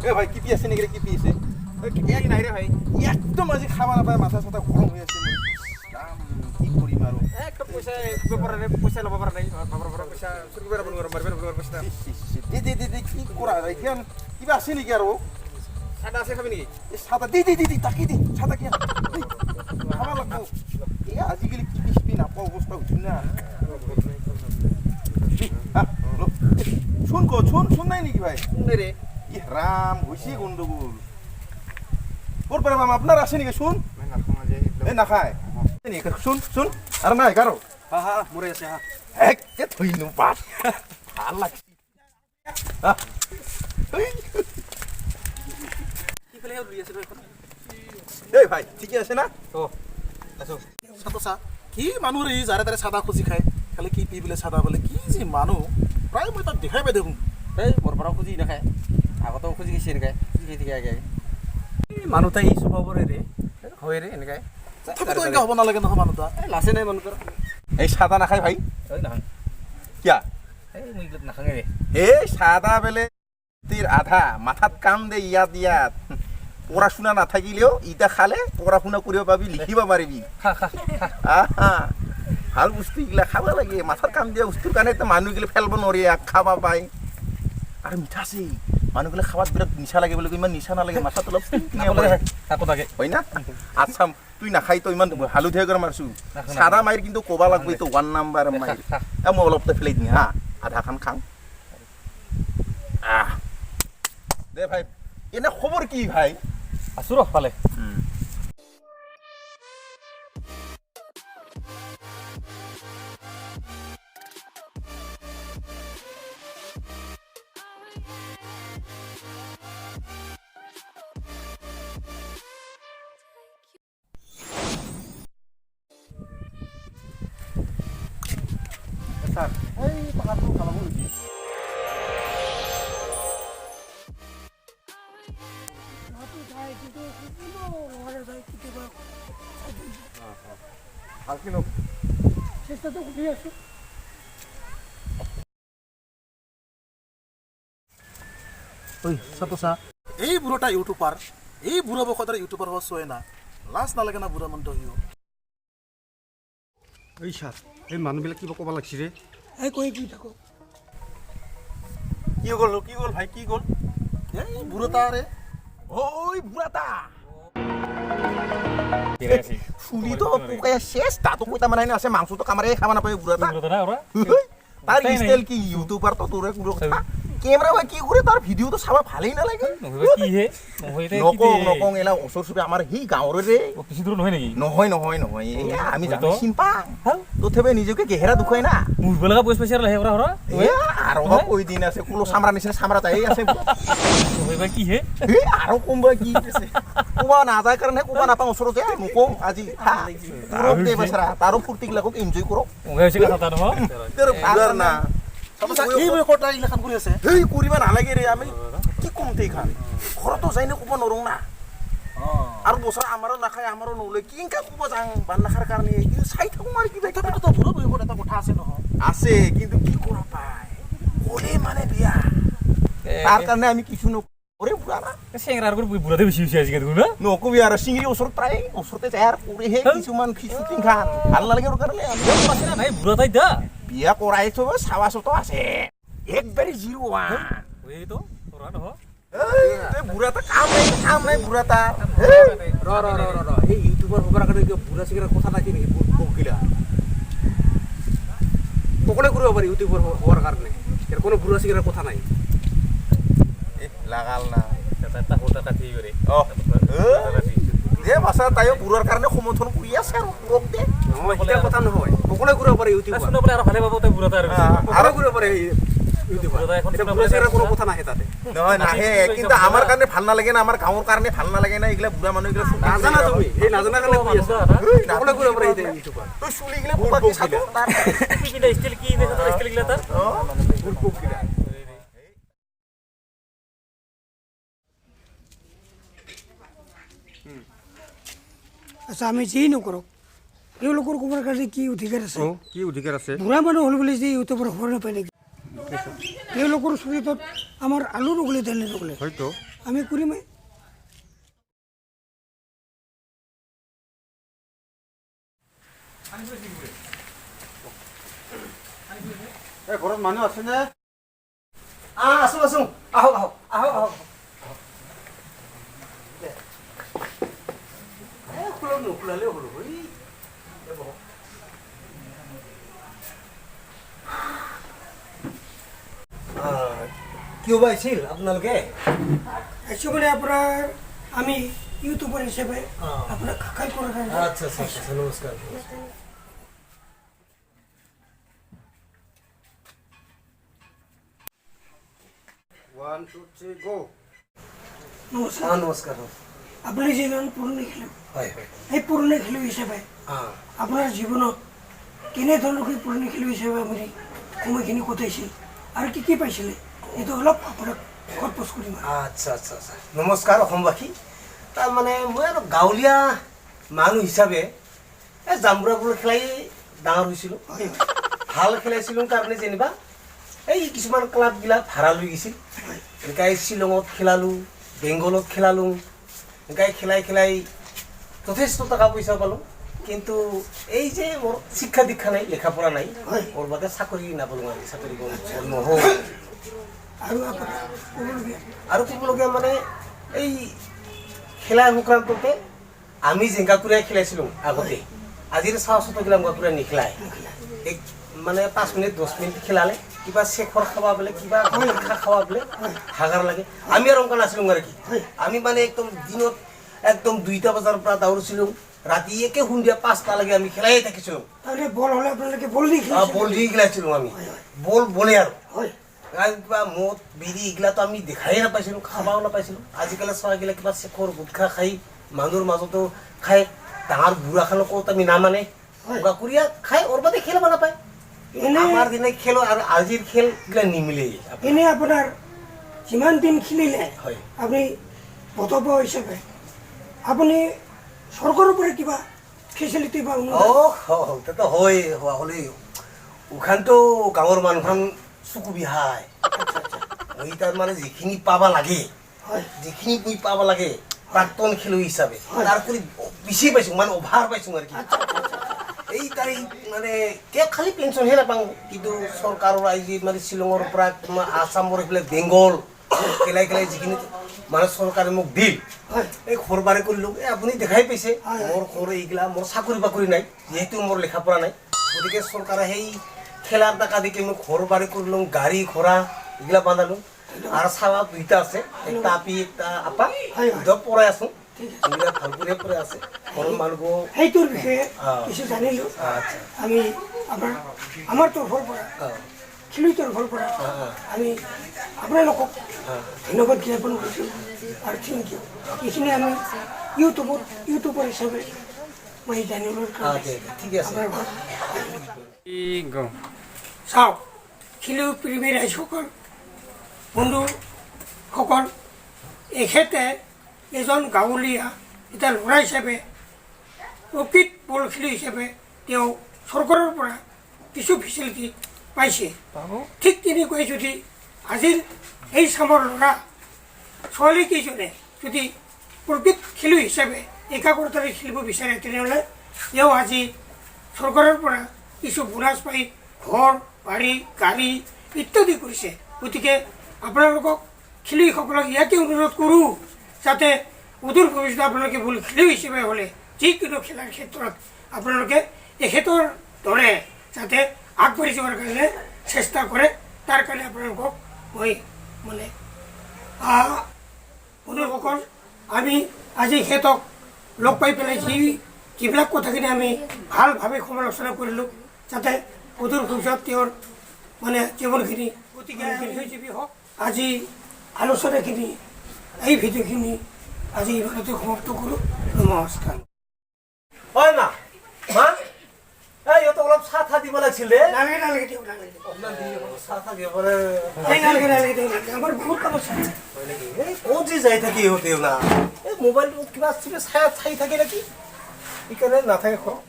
এ ভাই কি আছে নেকি কি আছে এক নাই রে ভাই একদম আজি খাবা নাপায় মাথা সাথা গরম হয়ে আছে কি করিম আৰু একটা পয়সা ব্যাপারে পয়সা লব পারা নাই বাবার বড় পয়সা চুরি করে বলবো মারবে বলবো পয়সা দি কি করা যায় কেন কিবা আছে নেকি আৰু সাদা আছে খাবি নাকি এ সাদা দি তাকি দি সাদা কি খাবা লাগবো এ আজিকালি কি বিস্পি নাপাও অবস্থা হচ্ছে না শুন নাই নেকি ভাই শুন রে ই রাম হইছে গন্ডগোল ওর পরে মামা আপনার আছে নাকি শুন এ না খায় শুন আর নাই কারো হ্যাঁ হ্যাঁ মরে আছে হ্যাঁ এক কে থইনু পাস ভাল লাগছে কি ফেলে রুই আছে এখন এই ভাই ঠিকই আছে না তো আছো সাতসা কি মানুহ রে যাৰে তাৰে চাদা খুজি খায় খালি কি পি বোলে চাদা বোলে কি যে মানুহ প্ৰায় মই তাক দেখাই পাই দেখোন এই মোর বড় খুঁজি নাখায় আগতেও খুঁজি গেছি এনেকাই খুঁজি খাই আগে মানুহ তাই স্বভাৱৰে ৰে হয় ৰে এনেকাই তথাপিতো এনেকুৱা হ'ব নালাগে নহয় মানুহ এটা লাচে নাই মানুহ এই সাদা নাখায় ভাই ওই নাখাং কিয়া এই মুই নাখাঙে রে এই সাদা বেলে তির আধা মাথাত কাম দে ইয়াত পড়াশোনা না থাকিলেও ইটা খালে পড়াশোনা করিব পাবি লিখিব পাৰিবি খা খা খা আহা ভাল বস্তু এগুলা খাব লাগে মাথাৰ কাম দিয়া বস্তুৰ কাৰণে তো মানুহগুলো ফেলব নৰি খাবা পায় আৰু মিঠা আছে মানুহগুলো খাবাত বিৰাট নিচা লাগে বুলি ইমান নিচা নালাগে মাথাত অলপ থাকো থাকে হয় না আচ্ছা তুই নাখাই তো ইমান হালধীয়া করে মারছু সাদা মাইর কিন্তু কবা লাগবে তো 1 নাম্বার মাইর মই অলপতে ফেলাই দিম হা আধা খান খাং দে ভাই এনে খবর কি ভাই আছো ৰ পালে স্যাৰ এই পাহাড়টো খালাব নেকি আৰ কি লোক চেষ্টাটো কৰি আছো ঐ সাতসা এই বুঢ়োটা ইউটিউবাৰ এই বুঢ়া বখতাৰ ইউটিউবার হওয়া চয় না লাজ নালাগে না বুঢ়া মন্ত হিও এই সাত এই মানুহবিলাক কিবা ক'ব লাগছি ৰে এই কৈ থাকো কি গল ভাই কি গল এই বুঢ়োটা রে ওই বুড়াটা শুনি তো পোকে শেষ তাতো কইতা মানে আছে মাংস তো কামারে খাবা না পাই বুড়াটা তার স্টাইল কি ইউটিউবার তো তোরে কুড়ো কথা ক্যামেরা ভাই কি করে তার ভিডিও তো সাবা ভালোই না লাগে কি হে নহয়তে নকং এলা ওচৰ সুবে আমাৰ হি গাঁৱৰে ৰে বেছি দূৰ নহয় নেকি নহয় আমি জানো চিনপা তোথেবে নিজকে গেহেৰা দুখাই না মুৰব লগা পইচা পইচা লাহে হৰা আৰু কই দিন আছে কুলো সামৰা নিচিনা সামৰা তাই আছে নহয়বা কি হে আৰু কোনবা কি আছে কোবা না যায় কাৰণে কোবা নাপাওঁ ওচৰতে নকওঁ আজি পুৰক দে বেচৰা তাৰো ফুৰ্তি গিলাকক এনজয় কৰক মই হৈছে কথা নহয় তোৰ বুঢ়াৰ না এই বখতা ইলেখান কৰি আছে হেই কৰিবা নালাগে ৰে আমি কি কম তেই খান ঘৰতো যাই ক'ব নৰং না আৰু বছৰ আমাৰো নাখায় আমাৰো নলে কিংকা ক'ব যাং বান নাখাৰ কাৰণে কিন্তু চাই থাকো মাৰি কিবা তথাপিতো তো বুঢ়া বহিব এটা কথা আছে নহয় আছে কিন্তু কি কৰা পায় ক'লে মানে বিয়া তাৰ কাৰণে আমি কিছু নকৰে বুঢ়া না চেংৰাৰ কৰি বুঢ়াতে বেছি হৈছে আজিকালি দেখোন না নকবি আৰু চিঙিৰি ওচৰত প্ৰায় ওচৰতে যায় আৰু কৰিহে কিছুমান শ্বুটিং খান ভাল নালাগে আৰু কাৰণে আমি আছে না নাই বুঢ়া তাই দা বিয়া কৰাই থব চাবাচোতো আছে একবাৰে 01 ওই তো তোৰা নহ এই বুঢ়াটা কাম নাই বুঢ়াটা ৰ এই ইউটিউবৰ হবাৰ কাৰণে বুঢ়া চিগৰা কথা নাকি নেকি বকিলা পকলে কৰিব পাৰি ইউটিউবৰ হবাৰ কাৰণে এৰ কোনো বুঢ়া চিগৰা কথা নাই লাগাল না এটা হোটা কাটি কৰে যে বাসা তাইও বুঢ়াৰ কাৰণে সমৰ্থন কৰি আছে আৰু পুৰক দে নহয় এটা কথা নহয় পকলে কৰিব পাৰি ইউটিউবৰ শুনো বলে আৰু ভালে পাব তাই বুঢ়া তাৰ আৰু কৰিব পাৰি ইউটিউবৰ এখন বুঢ়া চিগৰা কোনো কথা নাহে তাতে নহয় নাহে কিন্তু আমাৰ কাৰণে ভাল নালাগে না আমাৰ গাঁৱৰ কাৰণে ভাল নালাগে না এইগিলা বুঢ়া মানুহ এইগিলা নাজানা তুমি এই নাজানা কাৰণে কি আছে পকলে কৰিব পাৰি ইউটিউবৰ তই চুলি গিলা বুবা কি চাব তাৰ কি কি স্টাইল কি দেখো তোৰ স্টাইল গিলা তাৰ বুলপুক গিলা আচ্ছা আমি যেই নকৰক এওঁলোকৰ ক'বৰ কাৰণে কি অধিকাৰ আছে কি অধিকাৰ আছে বুঢ়া মানুহ হ'ল বুলি যে ইউটিউবৰ খবৰ নাপায় নেকি তেওঁলোকৰ চৰিত্ৰত আমাৰ আলু ৰুগলে তেল ৰুগলে হয়তো আমি কৰিমেই। এই ঘৰত মানুহ আছেনে? আছো আছো আহক আহক আহক আহক নোখোলালেও হ'ল কিয় বা আহিছিল আপোনালোকে? আহিছোঁ মানে আপোনাৰ আমি ইউটিউবাৰ হিচাপে আপোনাক সাক্ষাৎ কৰাৰ কাৰণে। আচ্ছা আচ্ছা আচ্ছা নমস্কাৰ নমস্কাৰ। নমস্কাৰ আপুনি যিজন পুৰণি খেলুৱৈ, হয় হয় এই পুৰণি খেলুৱৈ হিচাপে আপোনাৰ জীৱনত কেনেধৰণকৈ পুৰণি খেলুৱৈ হিচাপে আপুনি সময়খিনি কটাইছিল আৰু কি পাইছিলে এইটো অলপ আপোনাক খৰপোচ কৰিম। আচ্ছা আচ্ছা আচ্ছা নমস্কাৰ অসমবাসী। তাৰমানে মই আৰু গাঁৱলীয়া মানুহ হিচাপে এই জাম্বুৰাবোৰ খেলাই ডাঙৰ হৈছিলোঁ। ভাল খেলাইছিলোঁ কাৰণে যেনিবা এই কিছুমান ক্লাববিলাক ভাড়া লৈ গৈছিল। এনেকৈ শ্বিলঙত খেলালোঁ, বেংগলত খেলালোঁ। এনেকৈ খেলাই খেলাই যথেষ্ট টকা পইচা পালোঁ। কিন্তু এই যে মোৰ শিক্ষা দীক্ষা নাই, লেখা পঢ়া নাই, মোৰ বাদে চাকৰি নাপালোঁ আৰু চাকৰি নহ'ল। আৰু ক'বলগীয়া মানে এই খেলা সংক্ৰান্ততে আমি জেংগাকুৰীয়া খেলাইছিলোঁ আগতে। আজিৰ চাওঁ চতগিলা জেংগাকুৰীয়া নেখেলাই। এক মানে 5 মিনিট 10 মিনিট খেলালে কিবা চেখৰ খাবা বোলে, কিবা খা খাবা বোলে হাগাৰ লাগে। আমি আৰু অংকা নাছিলোঁ আৰু কি। আমি মানে একদম দিনত একদম 2টা বজাৰ পৰা দৌৰিছিলোঁ, ৰাতি একে সন্ধিয়া 5টালৈকে আমি খেলাই থাকিছিলোঁ। বল হ'লে আপোনালোকে বল দি বল দি খেলাইছিলোঁ আমি, বলে আৰু কিবা মদ বিড়ি এইগিলাটো আমি দেখাই নাপাইছিলোঁ, খাবাও নাপাইছিলোঁ। আজিকালি চোৱাগিলা কিবা চেখৰ গুটখা খাই মানুহৰ মাজতো খাই, ডাঙৰ বুঢ়াখানকো আমি নামানে, জেংগাকুৰীয়া খাই ওৰ বাদে খেলাব নাপায়। আমাৰ দিনে খেলো আৰু আজিৰ খেলগিলা নিমিলে। এনে আপোনাৰ যিমান দিন খেলিলে হয় আপুনি বক্তব্য হিচাপে আপুনি চৰকাৰৰ পৰা কিবা ফেচিলিটি বা তাতো হয় হোৱা হ'লেই উখানটো গাঁৱৰ মানুহখন চকু বিহাই। মই তাৰমানে যিখিনি পাবা লাগে, যিখিনি মই পাব লাগে প্ৰাক্তন খেলুৱৈ হিচাপে তাৰ কৰি বেছি পাইছোঁ, মানে অভাৰ পাইছোঁ আৰু কি। এই তাৰিখ মানে খালি পেঞ্চনহে নাপাওঁ, কিন্তু চৰকাৰৰ আজি মানে শ্বিলঙৰ পৰা তোমাৰ আছামৰ এইফালে বেংগল খেলাই খেলাই যিখিনি মানে চৰকাৰে মোক দিল, এই ঘৰ বাৰী কৰিলোঁ। আপুনি দেখাই পাইছে মোৰ ঘৰ এইগিলা, মোৰ চাকৰি বাকৰি নাই, যিহেতু মোৰ লেখা পঢ়া নাই। গতিকে চৰকাৰে সেই খেলাৰ টকা দি মই ঘৰ বাৰী কৰিলোঁ, গাড়ী ঘোঁৰা এইগিলা বান্ধালোঁ। আৰু চাৱা 2টা আছে, একটা আপি একটা আপা, 2টা পঢ়াই আছোঁ। ভাল কৰি পঢ়াই আছে ঘৰৰ মানুহবোৰ। সেইটোৰ বিষয়ে কিছু জানিলোঁ আমি। আমাৰ তৰফৰ পৰা খেলুৱৈ তৰফৰ পৰা আমি আপোনালোকক ধন্যবাদ জ্ঞাপন কৰিছোঁ আৰু থেংক ইউ। এইখিনি আমি ইউটিউবাৰ হিচাপে মই জানিবলৈ ঠিক আছে। চাওক, খেলুৱৈ প্ৰেমী ৰাইজসকল, বন্ধুসকল, এখেতে এজন গাঁৱলীয়া এটা ল'ৰা হিচাপে, প্ৰকৃত বল খেলুৱৈ হিচাপে তেওঁ চৰকাৰৰ পৰা কিছু ফেচিলিটি পাইছে। ঠিক তেনেকৈ যদি আজিৰ এই চামৰ ল'ৰা ছোৱালীকেইজনে যদি প্ৰকৃত খেলুৱৈ হিচাপে একাগ্ৰতাৰে খেলিব বিচাৰে, তেনেহ'লে তেওঁ আজি চৰকাৰৰ পৰা কিছু বোনাছ পাই ঘৰ বাৰী গাড়ী ইত্যাদি কৰিছে। গতিকে আপোনালোকক খেলুৱৈসকলক ইয়াকে অনুৰোধ কৰোঁ, যাতে অদূৰ ভৱিষ্যতে আপোনালোকে বল খেলুৱৈ হিচাপে হ'লে যিকোনো খেলাৰ ক্ষেত্ৰত আপোনালোকে এখেতৰ দৰে যাতে আগবাঢ়ি যোৱাৰ কাৰণে চেষ্টা কৰে। তাৰ কাৰণে আপোনালোকক মই মানে বন্ধুসকল, আমি আজি সিহঁতক লগ পাই পেলাই যিবিলাক কথাখিনি আমি ভালভাৱে সমালোচনা কৰিলোঁ, যাতে অদূৰ ভৱিষ্যত তেওঁৰ মানে জীৱনখিনি গতিকে খেলুৱৈজীৱী হওক। আজি আলোচনাখিনি, এই ভিডিঅ'খিনি আজি ইমানতে সমাপ্ত কৰোঁ। নমস্কাৰ। হয় মা, মা ইহঁতক অলপ চাহ ঠাহ দিব লাগিছিল দে। নালাগে নালাগে দিয়ক, নালাগে চাহ ঠাহ দিব পাৰে। নালাগে নালাগে দিয়ক, আমাৰ বহুত কাম আছে। ক'ত যে যাই থাকে ইহঁতেও না, এই মোবাইলটো কিবা চাই থাকে নেকি, সেইকাৰণে নাথাকে ঘৰত।